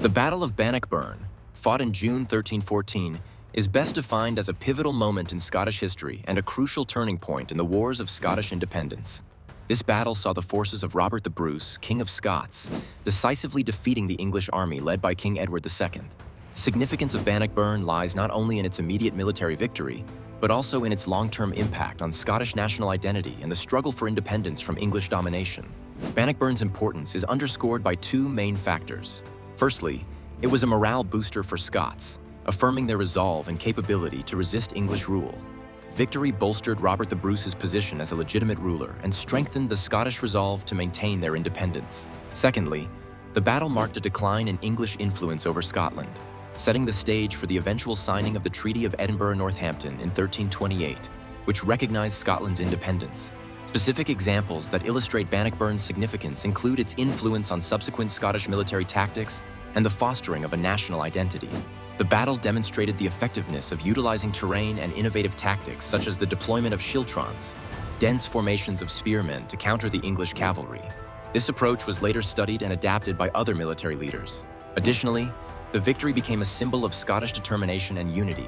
The Battle of Bannockburn, fought in June 1314, is best defined as a pivotal moment in Scottish history and a crucial turning point in the Wars of Scottish Independence. This battle saw the forces of Robert the Bruce, King of Scots, decisively defeating the English army led by King Edward II. The significance of Bannockburn lies not only in its immediate military victory, but also in its long-term impact on Scottish national identity and the struggle for independence from English domination. Bannockburn's importance is underscored by two main factors. Firstly, it was a morale booster for Scots, affirming their resolve and capability to resist English rule. Victory bolstered Robert the Bruce's position as a legitimate ruler and strengthened the Scottish resolve to maintain their independence. Secondly, the battle marked a decline in English influence over Scotland, setting the stage for the eventual signing of the Treaty of Edinburgh-Northampton in 1328, which recognized Scotland's independence. Specific examples that illustrate Bannockburn's significance include its influence on subsequent Scottish military tactics and the fostering of a national identity. The battle demonstrated the effectiveness of utilizing terrain and innovative tactics such as the deployment of schiltrons, dense formations of spearmen to counter the English cavalry. This approach was later studied and adapted by other military leaders. Additionally, the victory became a symbol of Scottish determination and unity,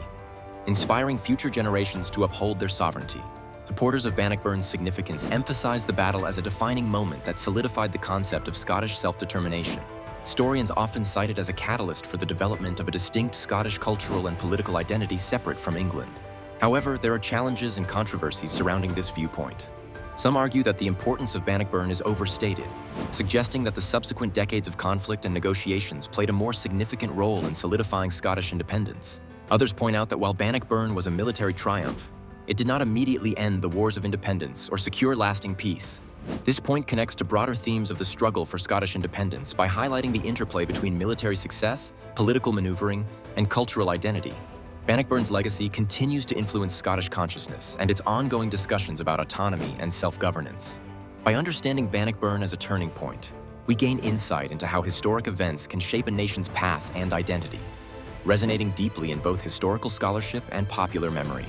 inspiring future generations to uphold their sovereignty. Supporters of Bannockburn's significance emphasized the battle as a defining moment that solidified the concept of Scottish self-determination. Historians often cite it as a catalyst for the development of a distinct Scottish cultural and political identity separate from England. However, there are challenges and controversies surrounding this viewpoint. Some argue that the importance of Bannockburn is overstated, suggesting that the subsequent decades of conflict and negotiations played a more significant role in solidifying Scottish independence. Others point out that while Bannockburn was a military triumph, it did not immediately end the Wars of Independence or secure lasting peace. This point connects to broader themes of the struggle for Scottish independence by highlighting the interplay between military success, political maneuvering, and cultural identity. Bannockburn's legacy continues to influence Scottish consciousness and its ongoing discussions about autonomy and self-governance. By understanding Bannockburn as a turning point, we gain insight into how historic events can shape a nation's path and identity, resonating deeply in both historical scholarship and popular memory.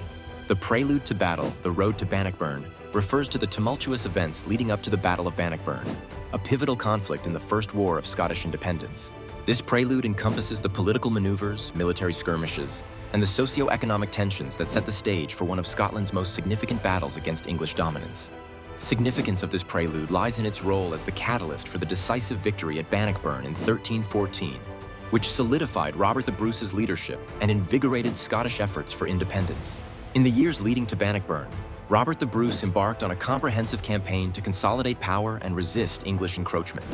The prelude to battle, the road to Bannockburn, refers to the tumultuous events leading up to the Battle of Bannockburn, a pivotal conflict in the First War of Scottish Independence. This prelude encompasses the political maneuvers, military skirmishes, and the socio-economic tensions that set the stage for one of Scotland's most significant battles against English dominance. The significance of this prelude lies in its role as the catalyst for the decisive victory at Bannockburn in 1314, which solidified Robert the Bruce's leadership and invigorated Scottish efforts for independence. In the years leading to Bannockburn, Robert the Bruce embarked on a comprehensive campaign to consolidate power and resist English encroachment.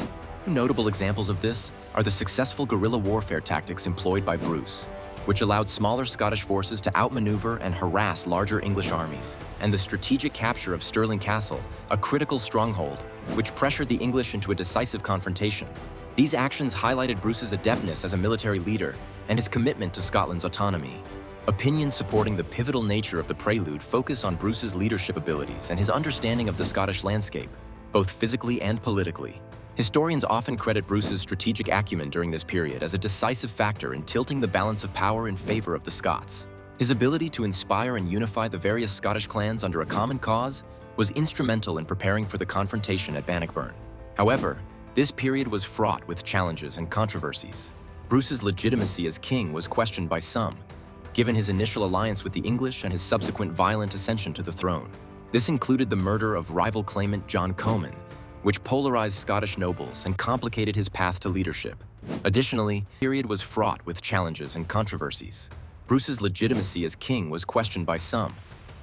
Two notable examples of this are the successful guerrilla warfare tactics employed by Bruce, which allowed smaller Scottish forces to outmaneuver and harass larger English armies, and the strategic capture of Stirling Castle, a critical stronghold, which pressured the English into a decisive confrontation. These actions highlighted Bruce's adeptness as a military leader and his commitment to Scotland's autonomy. Opinions supporting the pivotal nature of the prelude focus on Bruce's leadership abilities and his understanding of the Scottish landscape, both physically and politically. Historians often credit Bruce's strategic acumen during this period as a decisive factor in tilting the balance of power in favor of the Scots. His ability to inspire and unify the various Scottish clans under a common cause was instrumental in preparing for the confrontation at Bannockburn. However, this period was fraught with challenges and controversies. Bruce's legitimacy as king was questioned by some, given his initial alliance with the English and his subsequent violent ascension to the throne. This included the murder of rival claimant John Comyn, which polarized Scottish nobles and complicated his path to leadership. Additionally, the period was fraught with challenges and controversies. Bruce's legitimacy as king was questioned by some,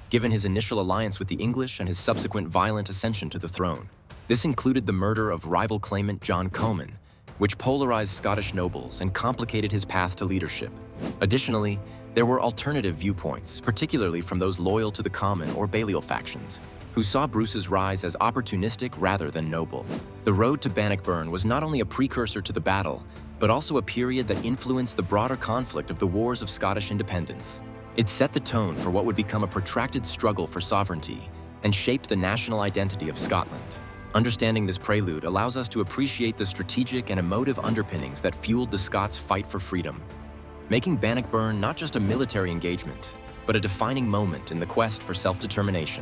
given his initial alliance with the English and his subsequent violent ascension to the throne. This included the murder of rival claimant John Comyn, which polarized Scottish nobles and complicated his path to leadership. Additionally, there were alternative viewpoints, particularly from those loyal to the Common or Balliol factions, who saw Bruce's rise as opportunistic rather than noble. The road to Bannockburn was not only a precursor to the battle, but also a period that influenced the broader conflict of the Wars of Scottish Independence. It set the tone for what would become a protracted struggle for sovereignty and shaped the national identity of Scotland. Understanding this prelude allows us to appreciate the strategic and emotive underpinnings that fueled the Scots' fight for freedom, making Bannockburn not just a military engagement, but a defining moment in the quest for self-determination.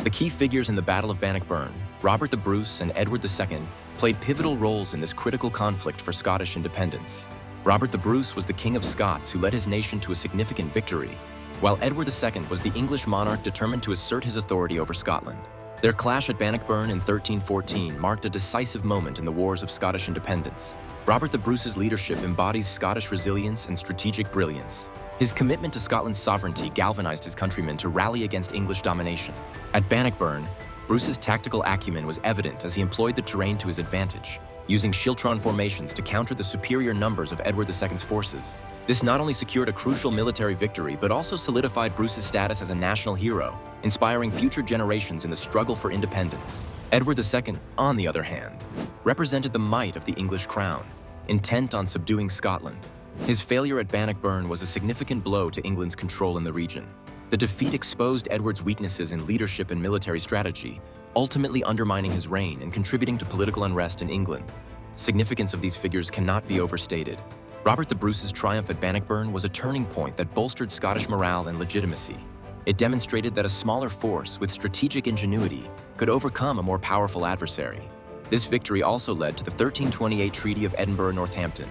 The key figures in the Battle of Bannockburn, Robert the Bruce and Edward II, played pivotal roles in this critical conflict for Scottish independence. Robert the Bruce was the King of Scots who led his nation to a significant victory, while Edward II was the English monarch determined to assert his authority over Scotland. Their clash at Bannockburn in 1314 marked a decisive moment in the wars of Scottish independence. Robert the Bruce's leadership embodies Scottish resilience and strategic brilliance. His commitment to Scotland's sovereignty galvanized his countrymen to rally against English domination. At Bannockburn, Bruce's tactical acumen was evident as he employed the terrain to his advantage, using schiltron formations to counter the superior numbers of Edward II's forces. This not only secured a crucial military victory, but also solidified Bruce's status as a national hero, inspiring future generations in the struggle for independence. Edward II, on the other hand, represented the might of the English crown, intent on subduing Scotland. His failure at Bannockburn was a significant blow to England's control in the region. The defeat exposed Edward's weaknesses in leadership and military strategy, ultimately undermining his reign and contributing to political unrest in England. The significance of these figures cannot be overstated. Robert the Bruce's triumph at Bannockburn was a turning point that bolstered Scottish morale and legitimacy. It demonstrated that a smaller force with strategic ingenuity could overcome a more powerful adversary. This victory also led to the 1328 Treaty of Edinburgh-Northampton,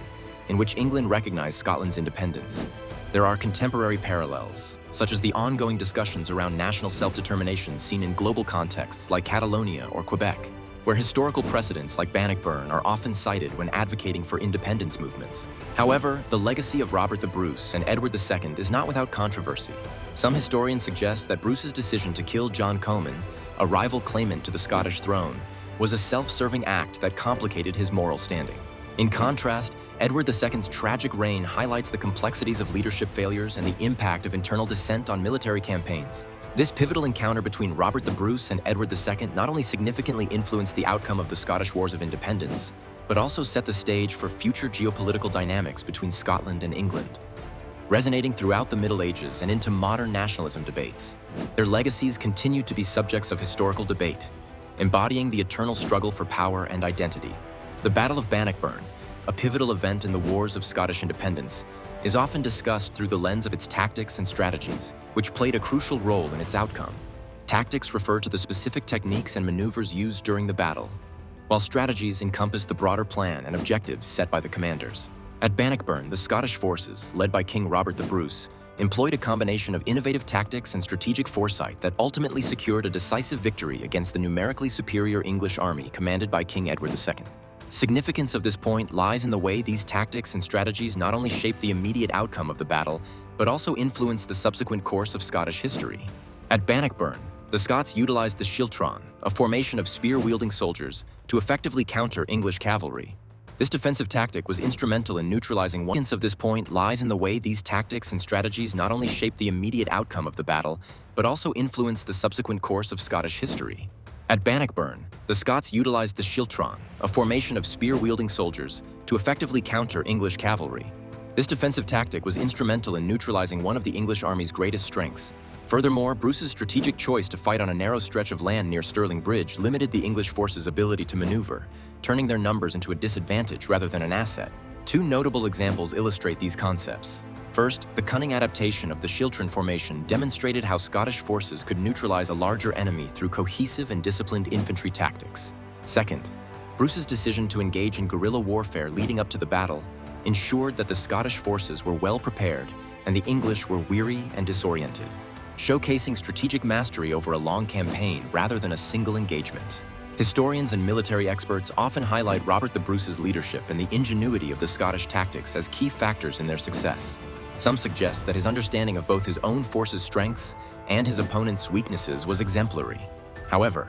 in which England recognized Scotland's independence. There are contemporary parallels, such as the ongoing discussions around national self-determination seen in global contexts like Catalonia or Quebec, where historical precedents like Bannockburn are often cited when advocating for independence movements. However, the legacy of Robert the Bruce and Edward II is not without controversy. Some historians suggest that Bruce's decision to kill John Comyn, a rival claimant to the Scottish throne, was a self-serving act that complicated his moral standing. In contrast, Edward II's tragic reign highlights the complexities of leadership failures and the impact of internal dissent on military campaigns. This pivotal encounter between Robert the Bruce and Edward II not only significantly influenced the outcome of the Scottish Wars of Independence, but also set the stage for future geopolitical dynamics between Scotland and England. Resonating throughout the Middle Ages and into modern nationalism debates, their legacies continue to be subjects of historical debate, embodying the eternal struggle for power and identity. The Battle of Bannockburn, a pivotal event in the wars of Scottish independence, is often discussed through the lens of its tactics and strategies, which played a crucial role in its outcome. Tactics refer to the specific techniques and maneuvers used during the battle, while strategies encompass the broader plan and objectives set by the commanders. At Bannockburn, the Scottish forces, led by King Robert the Bruce, employed a combination of innovative tactics and strategic foresight that ultimately secured a decisive victory against the numerically superior English army commanded by King Edward II. Significance of this point lies in the way these tactics and strategies not only shaped the immediate outcome of the battle, but also influenced the subsequent course of Scottish history. At Bannockburn, the Scots utilized the schiltron, a formation of spear-wielding soldiers, to effectively counter English cavalry. This defensive tactic was instrumental in neutralizing. Significance of this point lies in the way these tactics and strategies not only shaped the immediate outcome of the battle, but also influenced the subsequent course of Scottish history. At Bannockburn, the Scots utilized the schiltron, a formation of spear-wielding soldiers, to effectively counter English cavalry. This defensive tactic was instrumental in neutralizing one of the English army's greatest strengths. Furthermore, Bruce's strategic choice to fight on a narrow stretch of land near Stirling Bridge limited the English forces' ability to maneuver, turning their numbers into a disadvantage rather than an asset. Two notable examples illustrate these concepts. First, the cunning adaptation of the schiltron formation demonstrated how Scottish forces could neutralize a larger enemy through cohesive and disciplined infantry tactics. Second, Bruce's decision to engage in guerrilla warfare leading up to the battle ensured that the Scottish forces were well prepared and the English were weary and disoriented, showcasing strategic mastery over a long campaign rather than a single engagement. Historians and military experts often highlight Robert the Bruce's leadership and the ingenuity of the Scottish tactics as key factors in their success. Some suggest that his understanding of both his own force's strengths and his opponent's weaknesses was exemplary. However,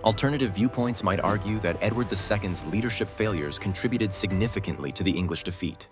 alternative viewpoints might argue that Edward II's leadership failures contributed significantly to the English defeat.